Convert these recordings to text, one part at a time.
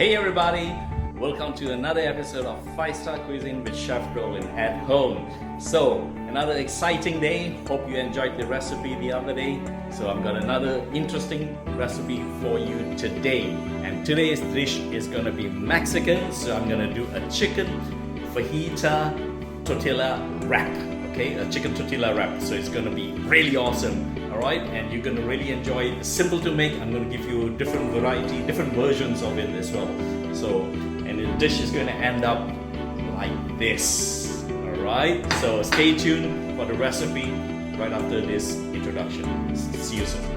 Hey everybody, welcome to another episode of 5-Star Cuisine with Chef Roland at home. So, another exciting day. Hope you enjoyed the recipe the other day. So I've got another interesting recipe for you today. And today's dish is going to be Mexican. So I'm going to do a chicken fajita tortilla wrap. Okay, a chicken tortilla wrap. So it's going to be really awesome. Alright, and you're going to really enjoy it. It's simple to make. I'm going to give you different variety, different versions of it as well. So, and the dish is going to end up like this. Alright, so stay tuned for the recipe right after this introduction. See you soon.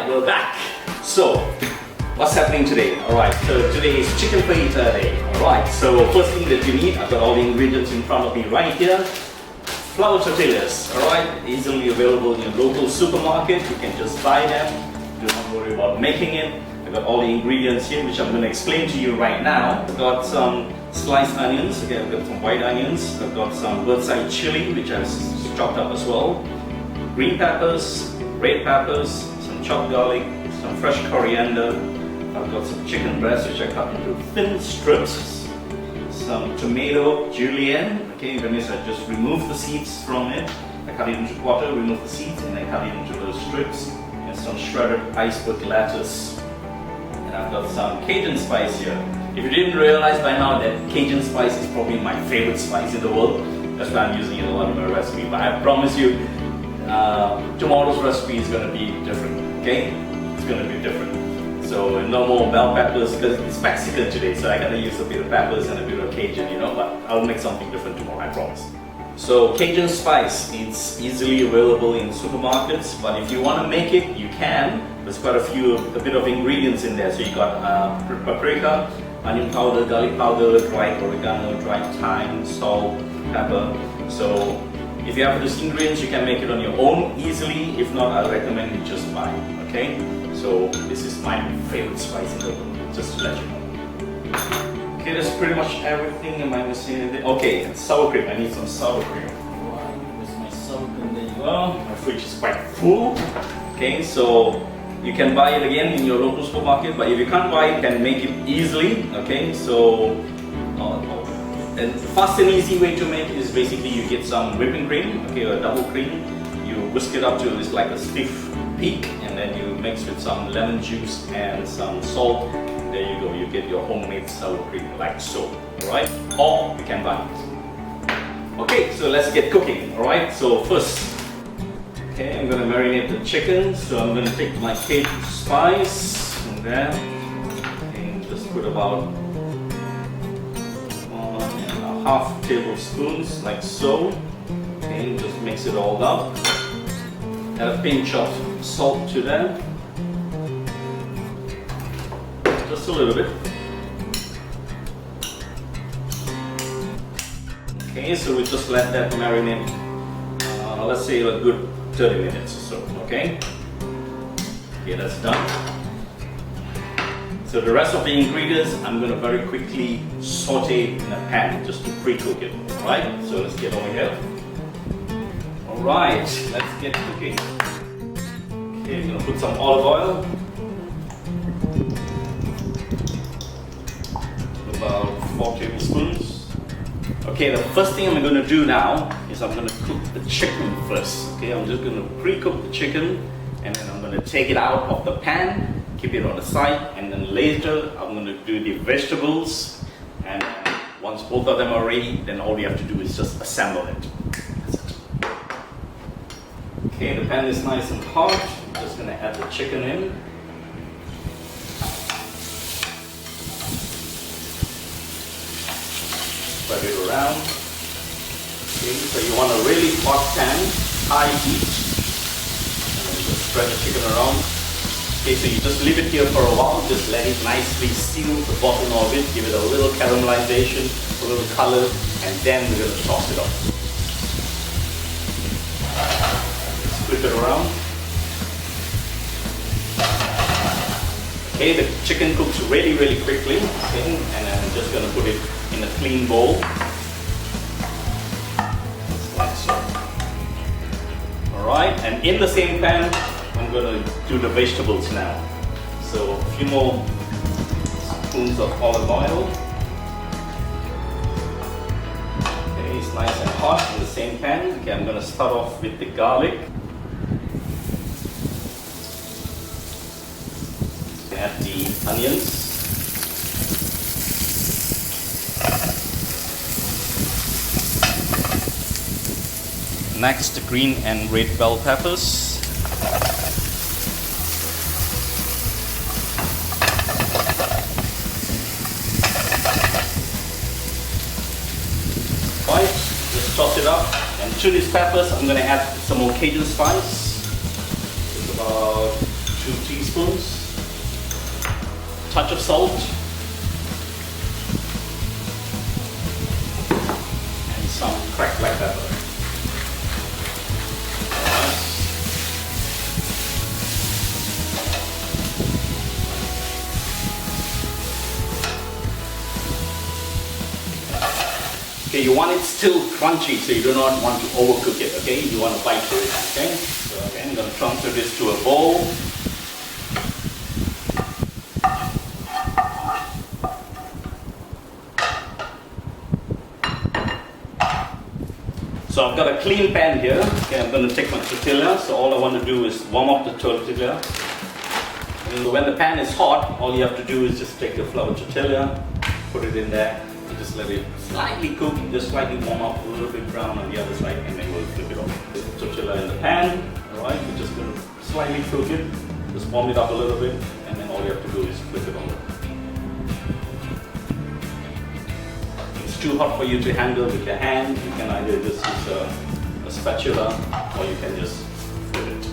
We're back. So, what's happening today? Alright, so today is chicken fajita day. Alright, so first thing that you need, I've got all the ingredients in front of me right here. Flour tortillas, alright, easily available in your local supermarket. You can just buy them. Do not worry about making it. I've got all the ingredients here, which I'm going to explain to you right now. I've got some sliced onions. Okay, I've got some white onions. I've got some bird's eye chili, which I've chopped up as well. Green peppers, red peppers, chopped garlic, some fresh coriander. I've got some chicken breast which I cut into thin strips, some tomato julienne. Okay, that means I just remove the seeds from it. I cut it into quarter, remove the seeds, and I cut it into those strips. And some shredded iceberg lettuce. And I've got some Cajun spice here. If you didn't realize by now that Cajun spice is probably my favorite spice in the world, that's why I'm using it a lot in my recipe. But I promise you, tomorrow's recipe is going to be different. Okay, it's going to be different. So no more bell peppers because it's Mexican today, so I gotta use a bit of peppers and a bit of Cajun, you know. But I'll make something different tomorrow, I promise. So Cajun spice, it's easily available in supermarkets, but if you want to make it, you can. There's quite a bit of ingredients in there. So you got paprika, onion powder, garlic powder, dried oregano, dried thyme, salt, pepper. So if you have these ingredients, you can make it on your own easily. If not, I recommend you just buy it, okay? So this is my favorite spice in the world, just to let you know. Okay, that's pretty much everything. Am I missing anything? Okay, sour cream. I need some sour cream. Where's my sour cream? There you go. My fridge is quite full. Okay, so you can buy it again in your local supermarket, but if you can't buy it, you can make it easily. Okay, so and the fast and easy way to make is basically you get some whipping cream, okay, or double cream. You whisk it up to this like a stiff peak, and then you mix with some lemon juice and some salt. There you go. You get your homemade sour cream like so. All right, or you can buy it. Okay, so let's get cooking. All right. So first, okay, I'm gonna marinate the chicken. So I'm gonna take my Cajun spice from there, and just put about half tablespoons like so. Okay, just mix it all up. Add a pinch of salt to that. Just a little bit. Okay, so we just let that marinate, let's say a good 30 minutes or so, okay? Okay, that's done. So the rest of the ingredients, I'm going to very quickly saute in a pan just to pre-cook it. Alright, so let's get over here. Alright, let's get cooking. Okay, I'm going to put some olive oil. About 4 tablespoons. Okay, the first thing I'm going to do now is I'm going to cook the chicken first. Okay, I'm just going to pre-cook the chicken, and then I'm going to take it out of the pan. Keep it on the side, and then later I'm going to do the vegetables, and once both of them are ready, then all we have to do is just assemble it. That's it. Okay, the pan is nice and hot. I'm just going to add the chicken in. Spread it around. Okay, so you want a really hot pan, high heat, and then just spread the chicken around. Okay, so you just leave it here for a while, just let it nicely seal the bottom of it, give it a little caramelization, a little color, and then we're going to toss it off. Flip it around. Okay, the chicken cooks really quickly, okay, and I'm just going to put it in a clean bowl. Like so. Alright, and in the same pan, I'm going to do the vegetables now. So a few more spoons of olive oil. Okay, it's nice and hot in the same pan. Okay, I'm going to start off with the garlic. Add the onions. Next, the green and red bell peppers. Right, just toss it up. And to these peppers, I'm going to add some more Cajun Spice. It's about 2 teaspoons. Touch of salt. And some cracked black pepper. Okay, you want it still crunchy, so you do not want to overcook it, okay? You want to bite through it, okay? So again, I'm going to transfer this to a bowl. So I've got a clean pan here. Okay, I'm going to take my tortilla. So all I want to do is warm up the tortilla. And when the pan is hot, all you have to do is just take the flour tortilla, put it in there, and just let it slightly cook, just slightly warm up, a little bit brown on the other side, and then we'll flip it off. Put the tortilla in the pan. Alright, we're just going to slightly cook it, just warm it up a little bit, and then all you have to do is flip it over. Too hot for you to handle with your hand, you can either just use a spatula or you can just flip it.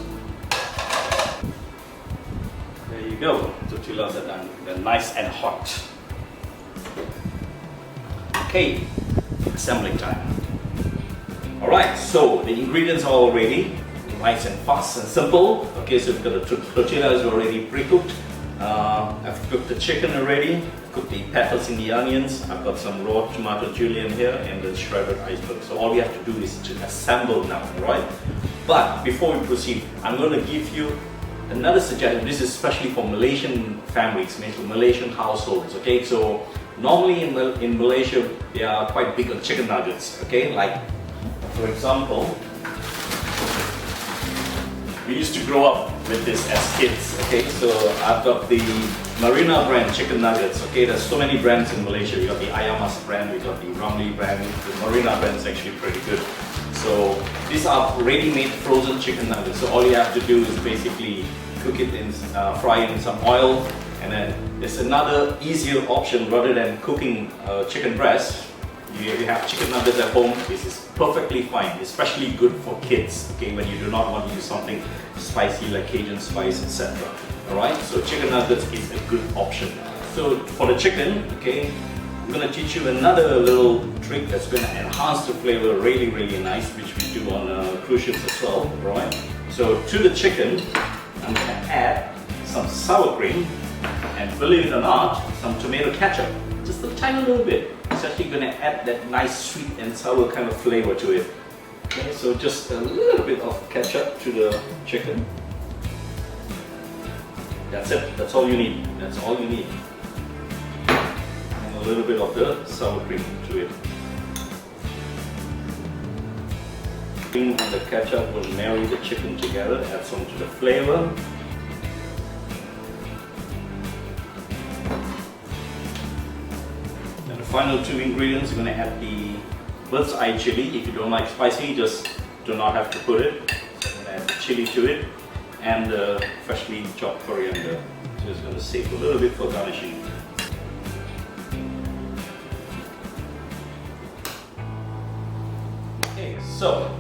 There you go, tortillas are done. They're nice and hot. Okay, assembling time. Alright, so the ingredients are all ready. Nice and fast and simple. Okay, so we've got the tortillas already pre-cooked. I've cooked the chicken already, cooked the peppers and the onions. I've got some raw tomato julienne here and the shredded iceberg. So all we have to do is to assemble now, alright? But before we proceed, I'm going to give you another suggestion. This is especially for Malaysian families, maybe Malaysian households, okay? So normally in Malaysia, they are quite big on chicken nuggets, okay? Like, for example, we used to grow up with this as kids, okay? So I've got the Marina brand chicken nuggets, okay? There's so many brands in Malaysia. We got the Ayamas brand, we got the Ramly brand, the Marina brand is actually pretty good. So these are ready-made frozen chicken nuggets. So all you have to do is basically cook it in, fry it in some oil, and then there's another easier option rather than cooking chicken breast. You have chicken nuggets at home, this is perfectly fine, especially good for kids, okay, when you do not want to use something spicy like Cajun Spice, etc. Alright, so chicken nuggets is a good option. So for the chicken, okay, I'm going to teach you another little trick that's going to enhance the flavor really nice, which we do on cruise ships as well, right? So to the chicken, I'm going to add some sour cream and, believe it or not, some tomato ketchup, just a tiny little bit. It's actually going to add that nice sweet and sour kind of flavor to it. Okay, so just a little bit of ketchup to the chicken. That's it. That's all you need. That's all you need. And a little bit of the sour cream to it. Cream and the ketchup will marry the chicken together, add some to the flavor. Final 2 ingredients, you're going to add the bird's eye chili. If you don't like spicy, just do not have to put it. So I'm going to add the chili to it and freshly chopped coriander. So it's going to save a little bit for garnishing. Okay, so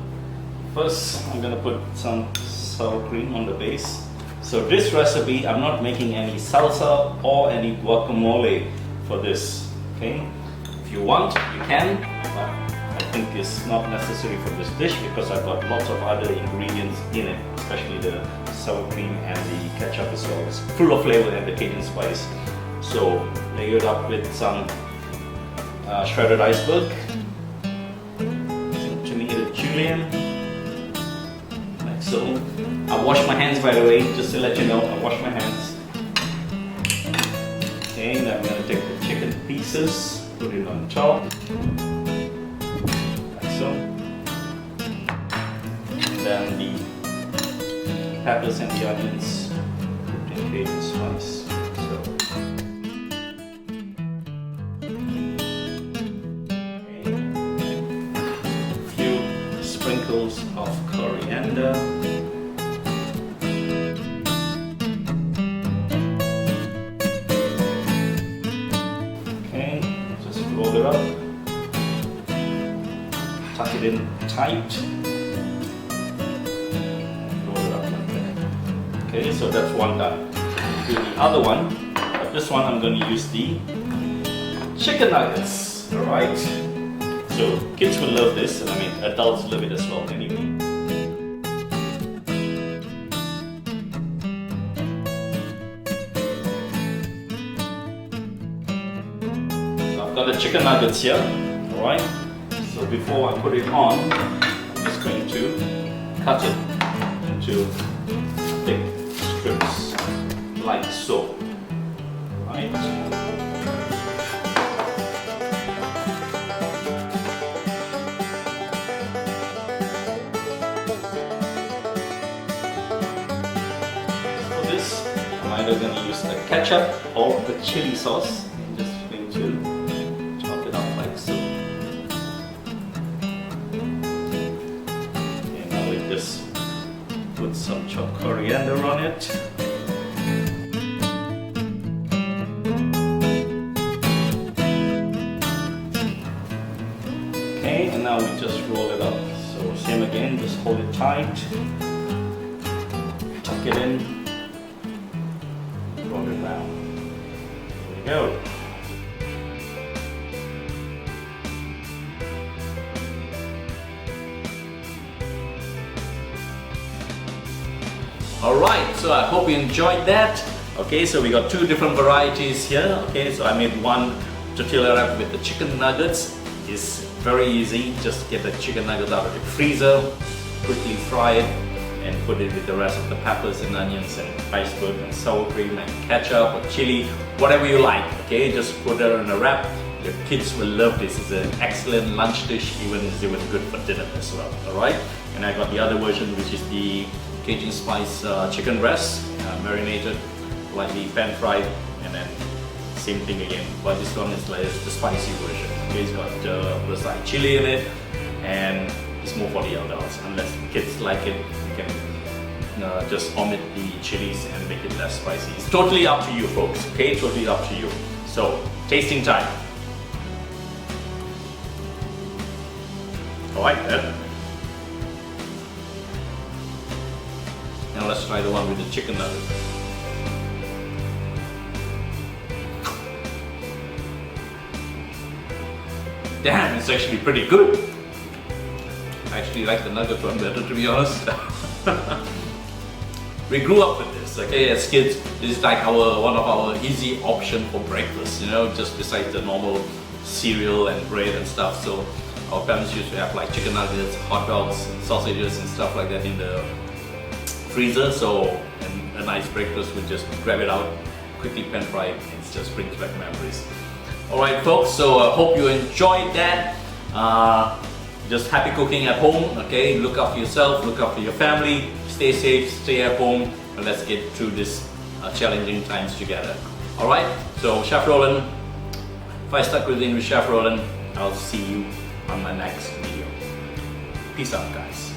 first I'm going to put some sour cream on the base. So this recipe, I'm not making any salsa or any guacamole for this, okay? If you want, you can, but I think it's not necessary for this dish because I've got lots of other ingredients in it, especially the sour cream and the ketchup as well. It's full of flavor and the Cajun spice. So layer it up with some shredded iceberg, some tomato julienne, like so. I wash my hands, by the way, just to let you know, I wash my hands. Okay, then I'm going to take the chicken pieces, put it on top, like so. And then the peppers and the onions, put in Cajun spice. So. Okay. A few sprinkles of coriander. Roll it up, tuck it in tight, roll it up like that. Okay, so that's one done. Do the other one, but this one I'm going to use the chicken nuggets, alright? So kids will love this, and I mean adults love it as well anyway. Got the chicken nuggets here, alright? So before I put it on, I'm just going to cut it into thick strips, like so, right? For this, I'm either going to use the ketchup or the chili sauce. I'm just going to just put some chopped coriander on it. Okay, and now we just roll it up. So same again, just hold it tight, tuck it in, roll it down. There we go. Alright, so I hope you enjoyed that. Okay, so we got two different varieties here. Okay, so I made one tortilla wrap with the chicken nuggets. It's very easy. Just get the chicken nuggets out of the freezer, quickly fry it, and put it with the rest of the peppers and onions and iceberg and sour cream and ketchup or chili, whatever you like. Okay, just put it in a wrap. Your kids will love this. It's an excellent lunch dish, even good for dinner as well. Alright, and I got the other version, which is the Cajun Spice chicken breast, marinated, lightly pan fried, and then same thing again. But this one is like the spicy version. Okay, it's got there's like chili in it, and it's more for the adults. Unless kids like it, you can just omit the chilies and make it less spicy. It's totally up to you, folks. Okay, totally up to you. So, tasting time. All right, then. Now let's try the one with the chicken nugget. Damn, it's actually pretty good. I actually like the nugget one better, to be honest. We grew up with this, okay, as kids. This is like one of our easy option for breakfast, you know, just besides the normal cereal and bread and stuff. So our parents used to have like chicken nuggets, hot dogs, and sausages and stuff like that in the freezer, so and a nice breakfast would just grab it out, quickly pan fry it, and it just brings back memories. Alright folks, so I hope you enjoyed that. Just happy cooking at home, okay? Look after yourself, look after your family, stay safe, stay at home, and let's get through this challenging times together. Alright, so Chef Roland, 5-Star Cuisine with Chef Roland. I'll see you on my next video. Peace out, guys.